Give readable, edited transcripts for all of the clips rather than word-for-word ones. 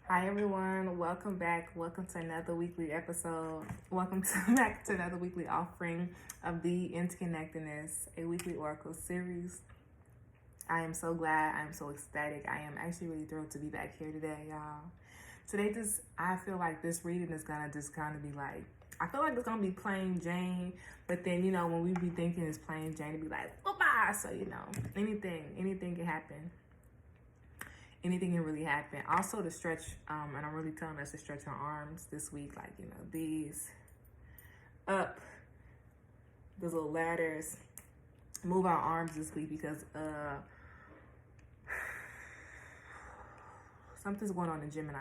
Hi everyone, welcome back. Welcome to another weekly episode. Back to another weekly offering of the Interconnected-ness, a weekly oracle series. I am so glad, I am so ecstatic. I am actually really thrilled to be back here today, y'all. Today I feel like this reading is gonna just kind of be like, I feel like it's gonna be plain Jane, but then when we be thinking it's plain Jane, to be like, bye. So anything can happen. Anything can really happen. Also to stretch, and I'm really telling us to stretch our arms this week, like, these up, those little ladders. Move our arms this week because something's going on in Gemini.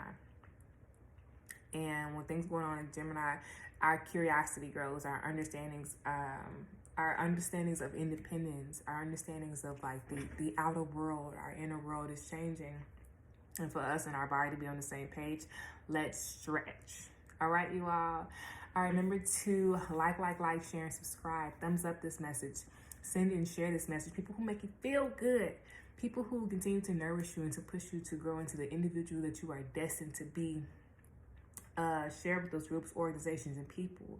And when things going on in Gemini, our curiosity grows, our understandings of independence, our understandings of like the outer world, our inner world is changing. And for us and our body to be on the same page, let's stretch. All right, you all. All right, remember to like, share, and subscribe. Thumbs up this message. Send and share this message. People who make you feel good. People who continue to nourish you and to push you to grow into the individual that you are destined to be. Share with those groups, organizations, and people.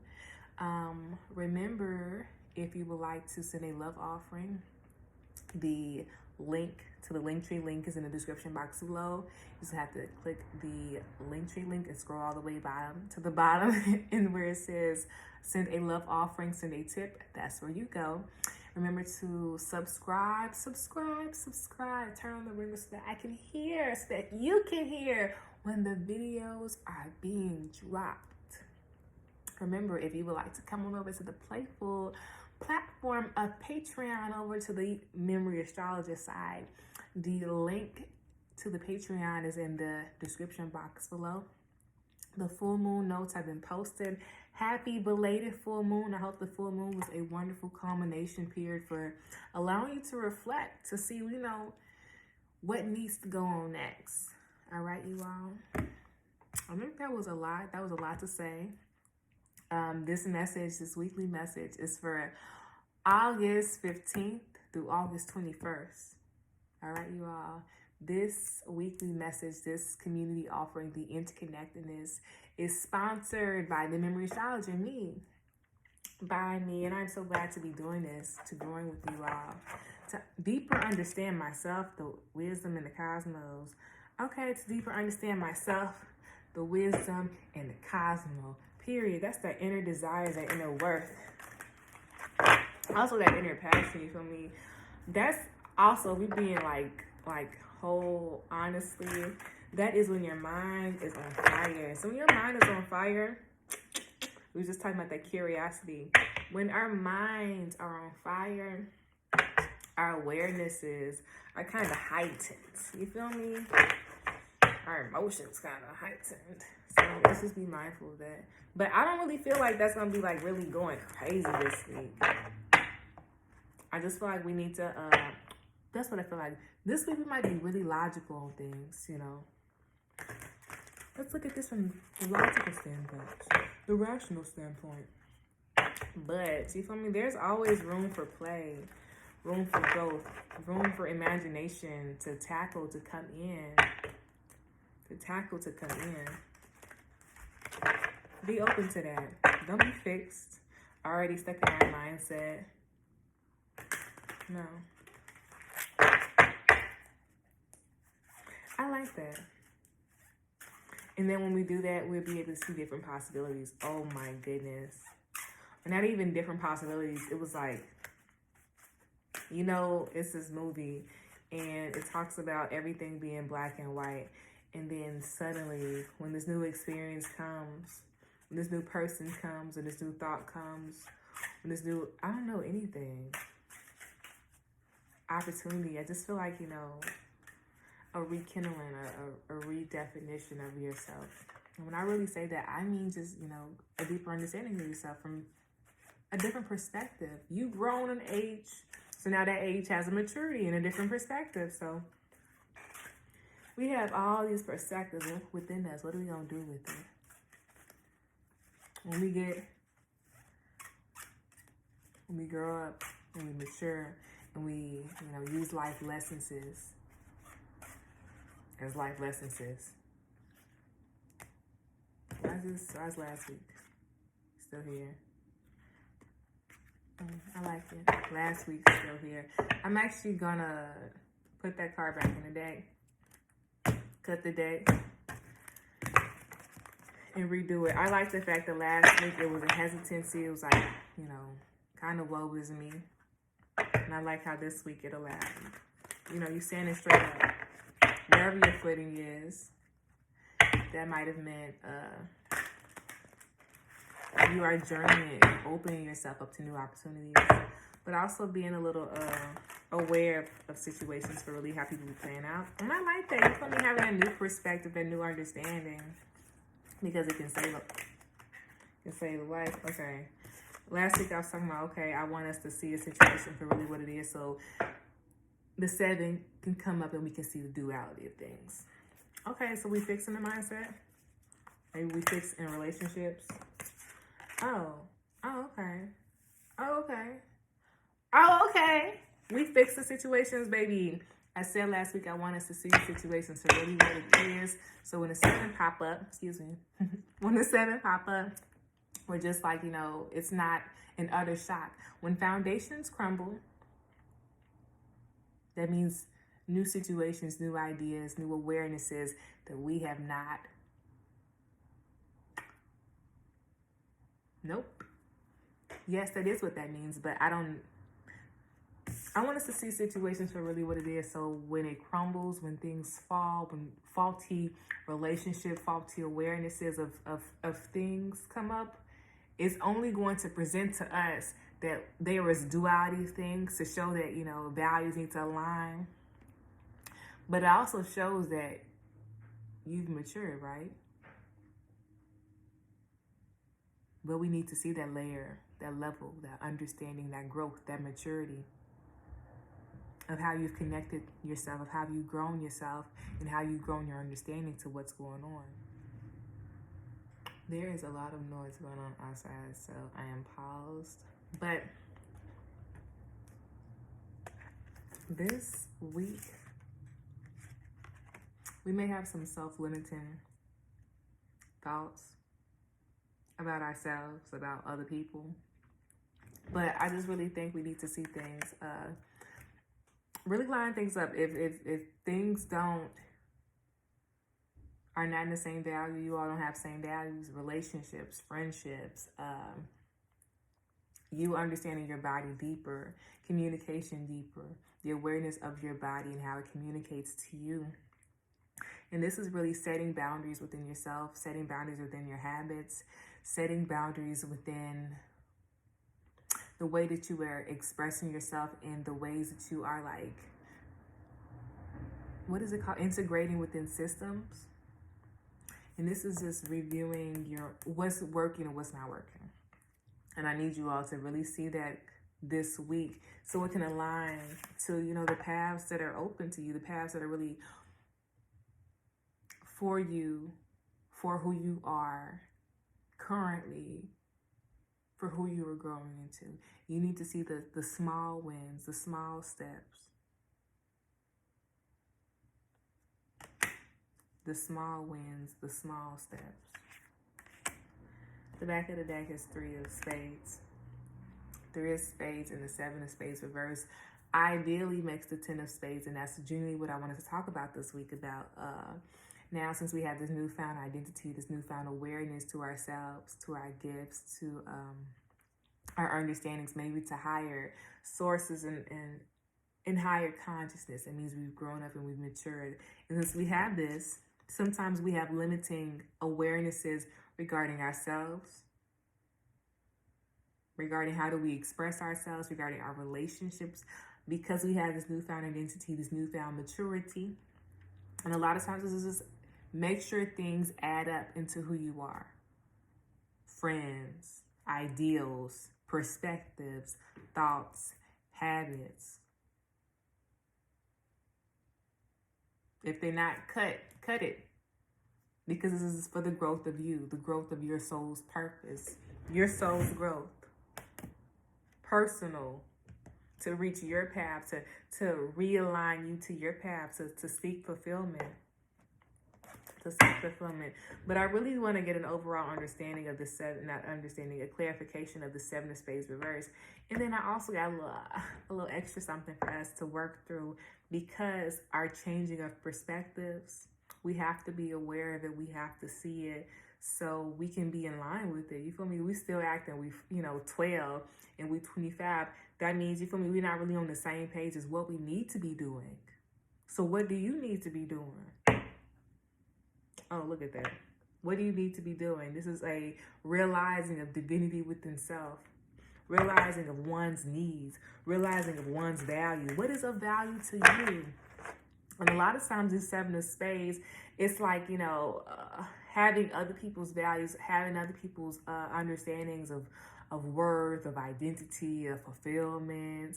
Remember, if you would like to send a love offering, the link to the Linktree link is in the description box below. You just have to click the Linktree link and scroll all the way to the bottom and where it says send a love offering, send a tip, that's where you go. Remember to subscribe, turn on the ringer so that I can hear, so that you can hear when the videos are being dropped. Remember, if you would like to come on over to the playful platform of Patreon, over to the Memory Astrologer side, the link to the Patreon is in the description box below. The full moon notes have been posted. Happy belated full moon. I hope the full moon was a wonderful culmination period for allowing you to reflect, to see, what needs to go on next. All right, you all. I think that was a lot. That was a lot to say. This weekly message is for August 15th through August 21st. All right, you all. This weekly message, this community offering, the Interconnected-ness, is sponsored by TheeMemoryAstrologer, by me, and I'm so glad to be doing this, to growing with you all, to deeper understand myself, the wisdom in the cosmos. Okay, to deeper understand myself, the wisdom in the cosmos. Period. That's that inner desire, that inner worth. Also that inner passion, you feel me? That's also, we being like whole, honestly, that is when your mind is on fire. So when your mind is on fire, we were just talking about that curiosity. When our minds are on fire, our awarenesses are kind of heightened. You feel me? Our emotions kind of heightened. So let's just be mindful of that. But I don't really feel like that's going to be like really going crazy this week. I just feel like we need to, that's what I feel like. This week we might be really logical on things, Let's look at this from the logical standpoint, the rational standpoint. But, you feel me? There's always room for play, room for growth, room for imagination to tackle, to come in. Be open to that. Don't be fixed. Already stuck in our mindset. No. I like that. And then when we do that, we'll be able to see different possibilities. Oh my goodness. Not even different possibilities. It was like, it's this movie and it talks about everything being black and white. And then suddenly, when this new experience comes, when this new person comes, when this new thought comes, when this new, I don't know, anything, opportunity, I just feel like, a rekindling, a redefinition of yourself. And when I really say that, I mean just, a deeper understanding of yourself from a different perspective. You've grown in age, so now that age has a maturity and a different perspective. So we have all these perspectives within us. What are we going to do with it? When we grow up and we mature and we, use life lessons as life lessons. why's last week still here? I like it. Last week's still here. I'm actually gonna put that card back in the deck. Cut the deck. And redo it. I like the fact that last week it was a hesitancy. It was like, you know, kind of woe is me. And I like how this week it'll allow you know, you're standing straight up. Wherever your footing is, that might have meant you are journeying, opening yourself up to new opportunities, but also being a little aware of situations for really how people be playing out. And I like that. You're going to be having a new perspective and new understanding because it can save a life. Okay. Last week I was talking about, okay, I want us to see a situation for really what it is. So the 7 can come up and we can see the duality of things. Okay, so we fixing the mindset. Maybe we fix in relationships. Oh, okay. Oh, okay. We fix the situations, baby. I said last week I want us to see situations for really what it is. So when the 7 pop up, when the 7 pop up, we're just like, you know, it's not an utter shock. When foundations crumble, that means new situations, new ideas, new awarenesses that we have not. Nope. Yes, that is what that means, but I want us to see situations for really what it is. So when it crumbles, when things fall, when faulty relationship, faulty awarenesses of things come up, it's only going to present to us that there is duality things to show that, you know, values need to align. But it also shows that you've matured, right? But we need to see that layer, that level, that understanding, that growth, that maturity of how you've connected yourself, of how you've grown yourself, and how you've grown your understanding to what's going on. There is a lot of noise going on outside, so I am paused. But this week, we may have some self-limiting thoughts about ourselves, about other people. But I just really think we need to see things, really line things up. If things are not in the same value, you all don't have same values, relationships, friendships, you understanding your body deeper, communication deeper, the awareness of your body and how it communicates to you. And this is really setting boundaries within yourself, setting boundaries within your habits, setting boundaries within the way that you are expressing yourself and the ways that you are like, what is it called? Integrating within systems. And this is just reviewing what's working and what's not working. And I need you all to really see that this week so it can align to, you know, the paths that are open to you, the paths that are really for you, for who you are currently, for who you are growing into. You need to see the small wins, the small steps. The small wins, the small steps. The back of the deck is 3 of spades. 3 of spades and the 7 of spades reverse ideally makes the 10 of spades, and that's genuinely what I wanted to talk about this week about now, since we have this newfound identity, this newfound awareness to ourselves, to our gifts, to our understandings, maybe to higher sources and higher consciousness. It means we've grown up and we've matured. And since we have this, sometimes we have limiting awarenesses regarding ourselves, regarding how do we express ourselves, regarding our relationships, because we have this newfound identity, this newfound maturity. And a lot of times this is just make sure things add up into who you are. Friends, ideals, perspectives, thoughts, habits. If they're not cut it. Because this is for the growth of you, the growth of your soul's purpose, your soul's growth. Personal, to reach your path, to realign you to your path, to seek fulfillment. to self-fulfillment. But I really want to get an overall understanding of the seven, not understanding, a clarification of the Seven of Spades reverse. And then I also got a little extra something for us to work through, because our changing of perspectives, we have to be aware of it. We have to see it so we can be in line with it. You feel me? We still acting, we, 12 and we 25. That means, you feel me, we're not really on the same page as what we need to be doing. So what do you need to be doing? Oh, look at that. What do you need to be doing? This is a realizing of divinity within self. Realizing of one's needs. Realizing of one's value. What is of value to you? And a lot of times this Seven of Spades, it's like, having other people's values, having other people's understandings of worth, of identity, of fulfillment.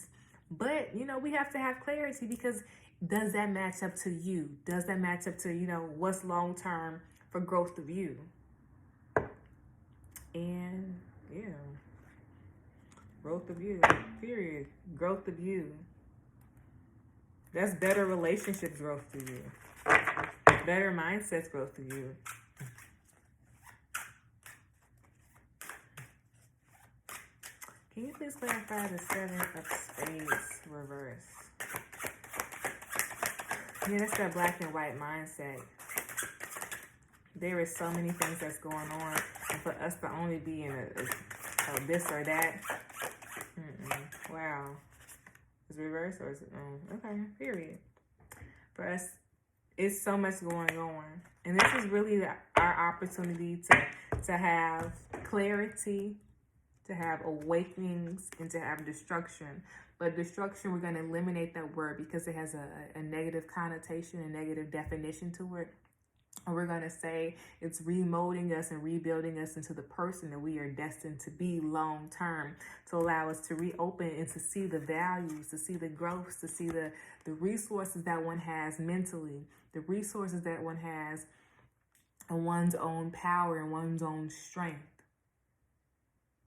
But, we have to have clarity, because does that match up to you? Does that match up to, what's long-term for growth of you? And, yeah. Growth of you, period. Growth of you. That's better relationships growth to you. Better mindsets growth to you. Can you please clarify the Seven of Spades reverse? Yeah, that's that black and white mindset. There is so many things that's going on, and for us to only be in a this or that. Wow. Is it reverse or is it? Okay, period. For us, it's so much going on. And this is really our opportunity to have clarity, to have awakenings, and to have destruction. But destruction, we're going to eliminate that word because it has a negative connotation, a negative definition to it. And we're going to say it's remolding us and rebuilding us into the person that we are destined to be long term, to allow us to reopen and to see the values, to see the growth, to see the resources that one has mentally, the resources that one has and one's own power and one's own strength.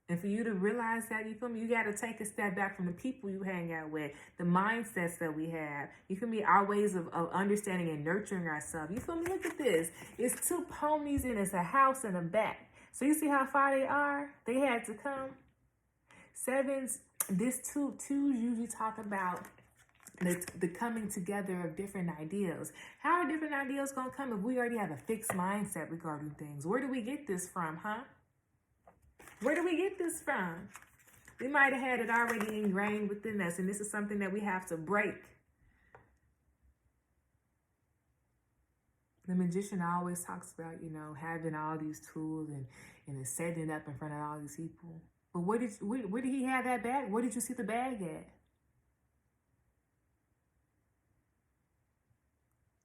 And for you to realize that, you feel me, you got to take a step back from the people you hang out with, the mindsets that we have. You feel me, our ways of understanding and nurturing ourselves. You feel me, look at this. It's two ponies and it's a house and a bat. So you see how far they are? They had to come. Sevens, twos usually talk about the coming together of different ideas. How are different ideas going to come if we already have a fixed mindset regarding things? Where do we get this from, huh? Where do we get this from? We might have had it already ingrained within us, and this is something that we have to break. The magician always talks about, having all these tools and setting it up in front of all these people. But where did he have that bag? Where did you see the bag at?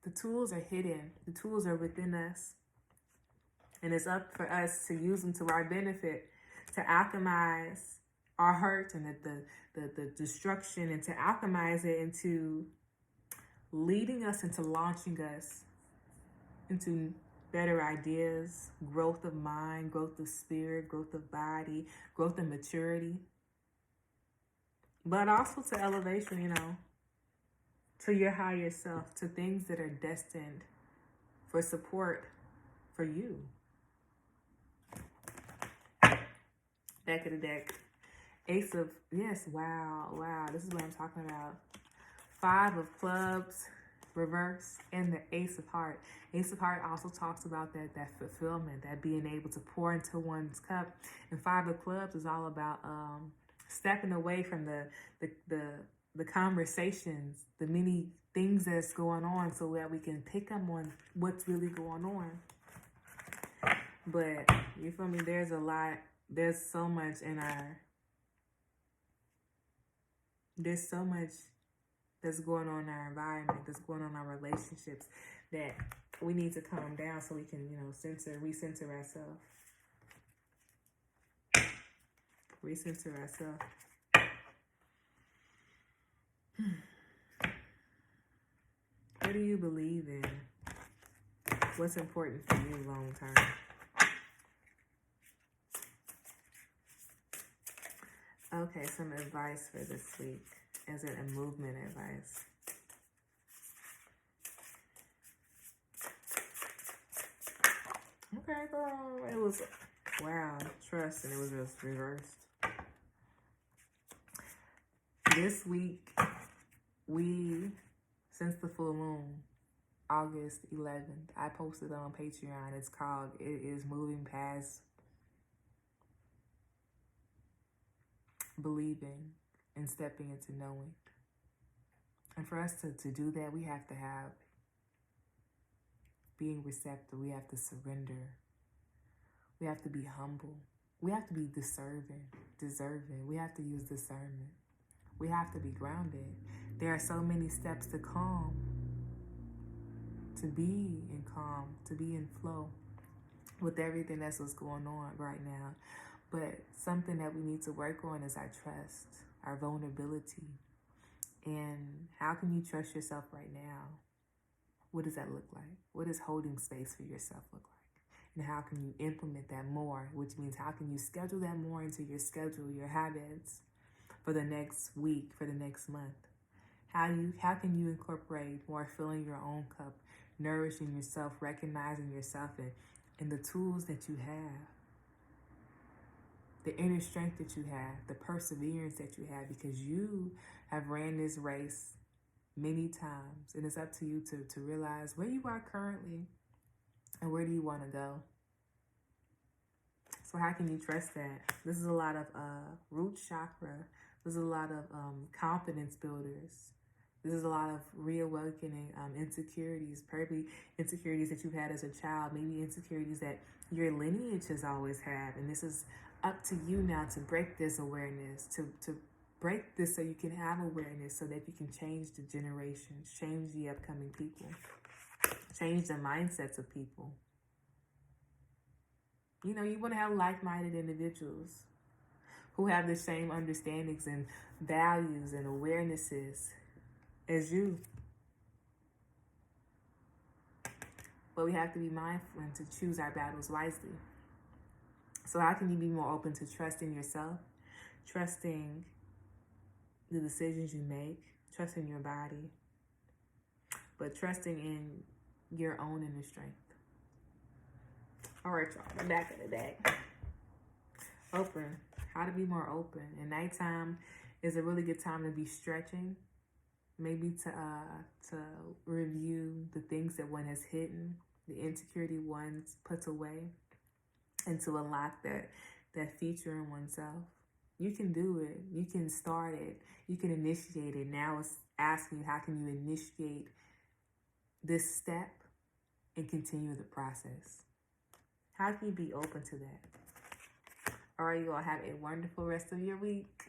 The tools are hidden. The tools are within us. And it's up for us to use them to our benefit, to alchemize our hurt and the destruction, and to alchemize it into leading us, into launching us into better ideas, growth of mind, growth of spirit, growth of body, growth of maturity. But also to elevation, to your higher self, to things that are destined for support for you. Back of the deck. Ace of, yes, wow. This is what I'm talking about. 5 of Clubs, reverse, and the Ace of Heart. Ace of Heart also talks about that fulfillment, that being able to pour into one's cup. And 5 of Clubs is all about stepping away from the conversations, the many things that's going on, so that we can pick up on what's really going on. But you feel me? There's a lot. There's so much there's so much that's going on in our environment, that's going on in our relationships, that we need to calm down so we can, recenter ourselves. Recenter ourselves. What do you believe in? What's important for you long term? Okay, some advice for this week, as in a movement advice. Okay, girl. It was, wow, trust, and it was just reversed. This week, since the full moon, August 11th, I posted on Patreon. It's called, It Is Moving Past Believing and Stepping into Knowing. And for us to do that, we have to have being receptive. We have to surrender. We have to be humble. We have to be deserving. We have to use discernment. We have to be grounded. There are so many steps to calm, to be in calm, to be in flow with everything that's what's going on right now. But something that we need to work on is our trust, our vulnerability. And how can you trust yourself right now? What does that look like? What does holding space for yourself look like? And how can you implement that more? Which means how can you schedule that more into your schedule, your habits for the next week, for the next month? How can you incorporate more filling your own cup, nourishing yourself, recognizing yourself and the tools that you have, the inner strength that you have, the perseverance that you have, because you have ran this race many times, and it's up to you to realize where you are currently and where do you want to go. So how can you trust that? This is a lot of root chakra. This is a lot of confidence builders. This is a lot of reawakening insecurities, probably insecurities that you've had as a child, maybe insecurities that your lineage has always had. And this is up to you now to break this awareness, to break this so you can have awareness, so that you can change the generations, change the upcoming people, change the mindsets of people. You know, you want to have like-minded individuals who have the same understandings and values and awarenesses as you. But we have to be mindful and to choose our battles wisely. So how can you be more open to trusting yourself, trusting the decisions you make, trusting your body, but trusting in your own inner strength? All right, y'all, I'm back in the day. Open. How to be more open. And nighttime is a really good time to be stretching. Maybe to review the things that one has hidden, the insecurity one's puts away, and to unlock that feature in oneself. You can do it. You can start it. You can initiate it. Now it's asking you, how can you initiate this step and continue the process? How can you be open to that? All right, you all have a wonderful rest of your week.